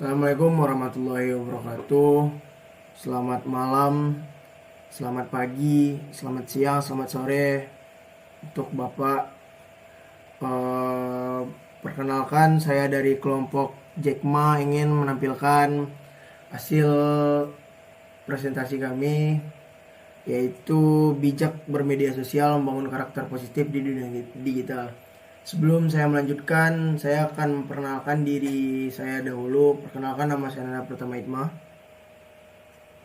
Assalamualaikum warahmatullahi wabarakatuh. Selamat malam, selamat pagi, selamat siang, selamat sore untuk Bapak. Eh, Perkenalkan, saya dari kelompok Jack Ma ingin menampilkan hasil presentasi kami, yaitu bijak bermedia sosial membangun karakter positif di dunia digital. Sebelum saya melanjutkan, saya akan memperkenalkan diri saya dahulu. Perkenalkan, nama saya Nana Pratama Itma.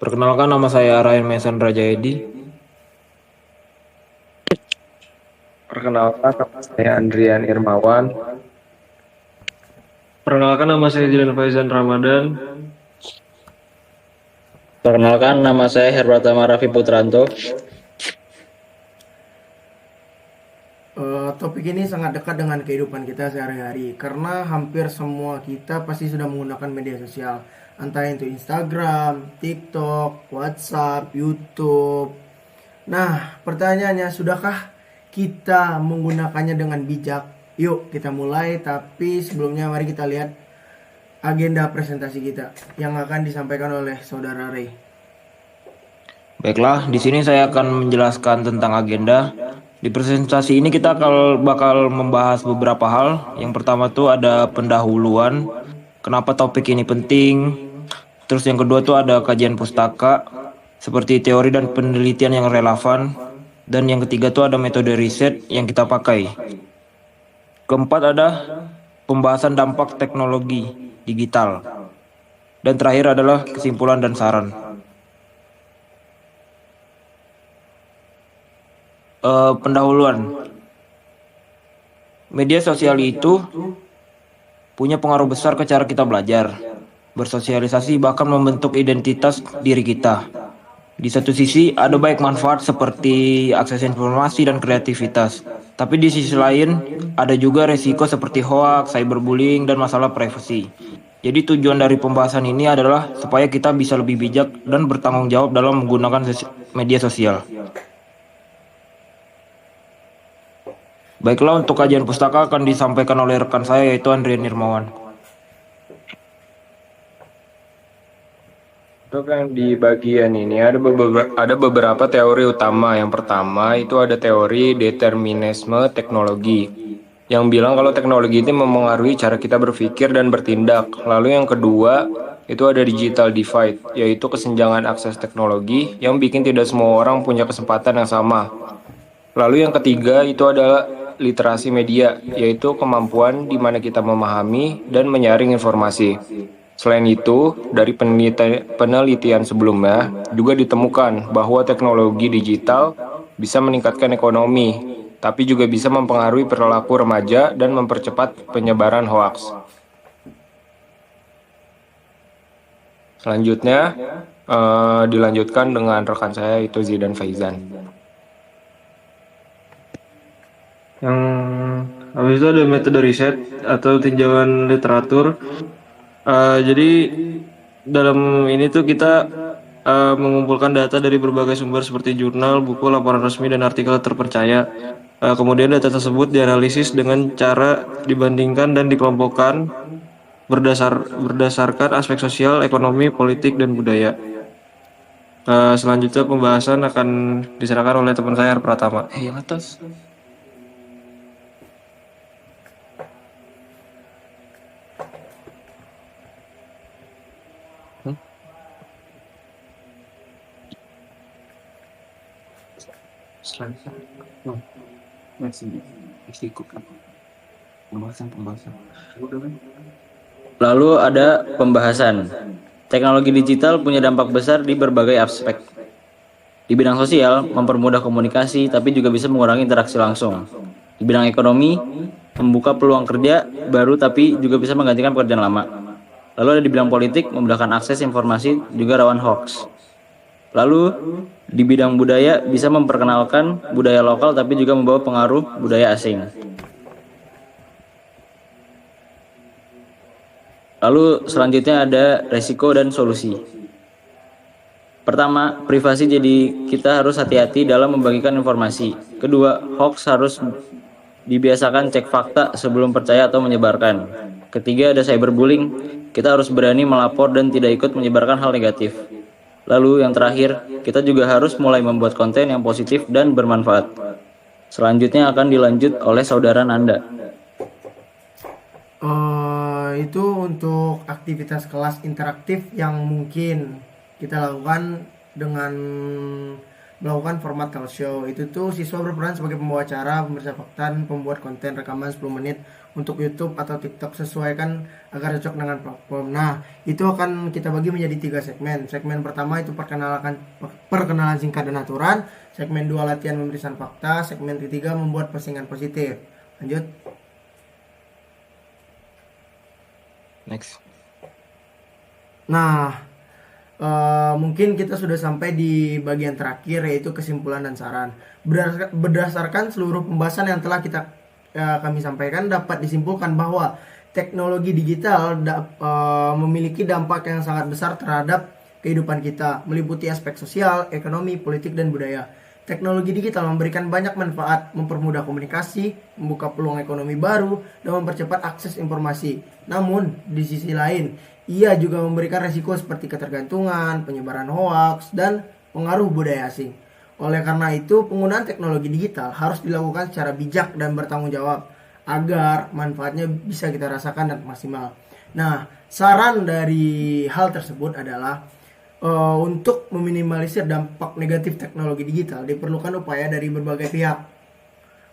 Perkenalkan, nama saya Ryan Mason Rajaedi. Perkenalkan, nama saya Andrian Irmawan. Perkenalkan, nama saya Jilan Faizan Ramadan. Perkenalkan, nama saya Herpratama Raffi Putranto. Topik ini sangat dekat dengan kehidupan kita sehari-hari karena hampir semua kita pasti sudah menggunakan media sosial, entah itu Instagram, TikTok, WhatsApp, YouTube. Nah, pertanyaannya, sudahkah kita menggunakannya dengan bijak? Yuk kita mulai, tapi sebelumnya mari kita lihat agenda presentasi kita yang akan disampaikan oleh Saudara Ray. Baiklah, di sini saya akan menjelaskan tentang agenda. Di presentasi ini kita bakal membahas beberapa hal. Yang pertama tuh ada pendahuluan, kenapa topik ini penting. Terus yang kedua tuh ada kajian pustaka, seperti teori dan penelitian yang relevan. Dan yang ketiga tuh ada metode riset yang kita pakai. Keempat ada pembahasan dampak teknologi digital. Dan terakhir adalah kesimpulan dan saran. Pendahuluan. Media sosial itu punya pengaruh besar ke cara kita belajar, bersosialisasi, bahkan membentuk identitas diri kita. Di satu sisi ada baik manfaat seperti akses informasi dan kreativitas, tapi di sisi lain ada juga resiko seperti hoax, cyberbullying, dan masalah privasi. Jadi tujuan dari pembahasan ini adalah supaya kita bisa lebih bijak dan bertanggung jawab dalam menggunakan media sosial. Baiklah, untuk kajian pustaka akan disampaikan oleh rekan saya, yaitu Andrian Irmawan. Untuk yang di bagian ini ada beberapa teori utama. Yang pertama itu ada teori determinisme teknologi, yang bilang kalau teknologi ini memengaruhi cara kita berpikir dan bertindak. Lalu yang kedua itu ada digital divide, yaitu kesenjangan akses teknologi yang bikin tidak semua orang punya kesempatan yang sama. Lalu yang ketiga itu adalah literasi media, yaitu kemampuan di mana kita memahami dan menyaring informasi. Selain itu, dari penelitian sebelumnya juga ditemukan bahwa teknologi digital bisa meningkatkan ekonomi, tapi juga bisa mempengaruhi perilaku remaja dan mempercepat penyebaran hoaks. Selanjutnya, dilanjutkan dengan rekan saya, itu Zidan Faizan. Yang habis itu ada metode riset atau tinjauan literatur. Jadi dalam ini tuh kita mengumpulkan data dari berbagai sumber seperti jurnal, buku, laporan resmi, dan artikel terpercaya. Kemudian data tersebut dianalisis dengan cara dibandingkan dan dikelompokkan berdasarkan aspek sosial, ekonomi, politik, dan budaya. Selanjutnya pembahasan akan diserahkan oleh teman saya Pratama. Yang atas. Lalu ada pembahasan. Teknologi digital punya dampak besar di berbagai aspek. Di bidang sosial, mempermudah komunikasi tapi juga bisa mengurangi interaksi langsung. Di bidang ekonomi, membuka peluang kerja baru tapi juga bisa menggantikan pekerjaan lama. Lalu ada di bidang politik, memudahkan akses informasi juga rawan hoax. Lalu di bidang budaya bisa memperkenalkan budaya lokal tapi juga membawa pengaruh budaya asing. Lalu selanjutnya ada resiko dan solusi. Pertama, privasi, jadi kita harus hati-hati dalam membagikan informasi. Kedua, hoax harus dibiasakan cek fakta sebelum percaya atau menyebarkan. Ketiga, ada cyberbullying. Kita harus berani melapor dan tidak ikut menyebarkan hal negatif. Lalu yang terakhir, kita juga harus mulai membuat konten yang positif dan bermanfaat. Selanjutnya akan dilanjut oleh saudara Nanda. Itu untuk aktivitas kelas interaktif yang mungkin kita lakukan dengan melakukan format talk show. Itu tuh siswa berperan sebagai pembawa acara, pemirsa fakta, pembuat konten rekaman 10 menit untuk YouTube atau TikTok sesuaikan agar cocok dengan platform. Nah, itu akan kita bagi menjadi 3 segmen. Segmen pertama itu perkenalan singkat dan aturan. Segmen 2 latihan pemeriksaan fakta. Segmen ketiga membuat postingan positif. Lanjut. Next. Nah, mungkin kita sudah sampai di bagian terakhir, yaitu kesimpulan dan saran. Berdasarkan seluruh pembahasan yang telah kami sampaikan, dapat disimpulkan bahwa teknologi digital memiliki dampak yang sangat besar terhadap kehidupan kita, meliputi aspek sosial, ekonomi, politik, dan budaya. Teknologi digital memberikan banyak manfaat, mempermudah komunikasi, membuka peluang ekonomi baru, dan mempercepat akses informasi. Namun, di sisi lain, ia juga memberikan resiko seperti ketergantungan, penyebaran hoaks, dan pengaruh budaya asing. Oleh karena itu, penggunaan teknologi digital harus dilakukan secara bijak dan bertanggung jawab agar manfaatnya bisa kita rasakan dan maksimal. Nah, saran dari hal tersebut adalah untuk meminimalisir dampak negatif teknologi digital diperlukan upaya dari berbagai pihak.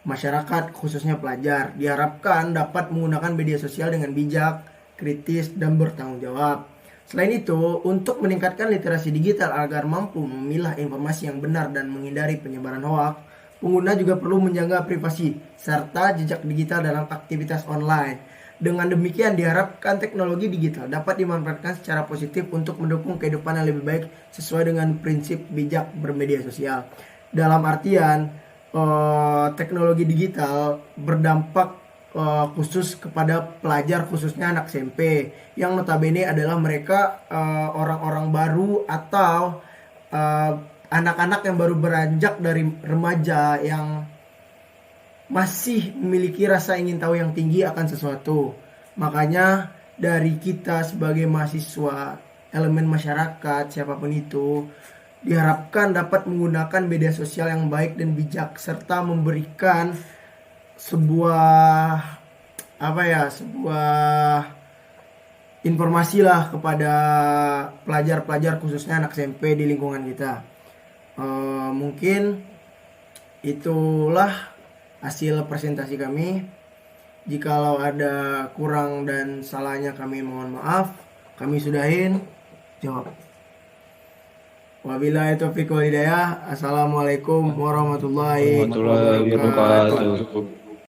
Masyarakat, khususnya pelajar, diharapkan dapat menggunakan media sosial dengan bijak, kritis, dan bertanggung jawab. Selain itu, untuk meningkatkan literasi digital agar mampu memilah informasi yang benar dan menghindari penyebaran hoaks, pengguna juga perlu menjaga privasi serta jejak digital dalam aktivitas online. Dengan demikian diharapkan teknologi digital dapat dimanfaatkan secara positif untuk mendukung kehidupan yang lebih baik sesuai dengan prinsip bijak bermedia sosial. Dalam artian, teknologi digital berdampak khusus kepada pelajar, khususnya anak SMP yang notabene adalah mereka orang-orang baru atau anak-anak yang baru beranjak dari remaja yang masih memiliki rasa ingin tahu yang tinggi akan sesuatu. Makanya dari kita sebagai mahasiswa, elemen masyarakat, siapapun itu, diharapkan dapat menggunakan media sosial yang baik dan bijak serta memberikan sebuah informasi lah kepada pelajar-pelajar, khususnya anak SMP di lingkungan kita. Mungkin itulah hasil presentasi kami. Jikalau ada kurang dan salahnya kami mohon maaf. Kami sudahin. Jawab. Wabillahi taufiq wal hidayah. Assalamualaikum warahmatullahi Warahmatullahi wabarakatuh.